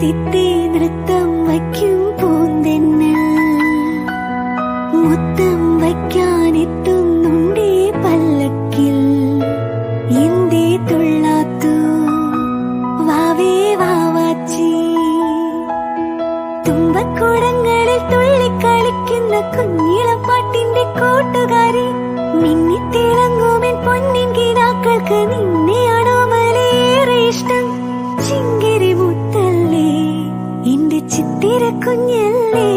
തിത്തി നൃത്തം വയ്ക്കും പൂന്തെന്നൽ മുത്തം വയ്ക്കാനെത്തുന്നുണ്ടേ പല്ലക്കിൽ എന്തേ തുള്ളാത്തു വാവേ വാവാച്ചി തുമ്പക്കുടങ്ങളിൽ തുള്ളിക്കളിക്കുന്ന കുഞ്ഞിളപ്പാട്ടിന്റെ കൂട്ടുകാരി മിന്നിത്തിളങ്ങുമെൻ പൊന്നിൻ കിനാക്കൾക്ക് നിന്നെയാണോ മലേറെ ഇഷ്ടം ചിങ്കിരി മുത്തല്ലേ എന്റെ ചിത്തിര കുഞ്ഞല്ലേ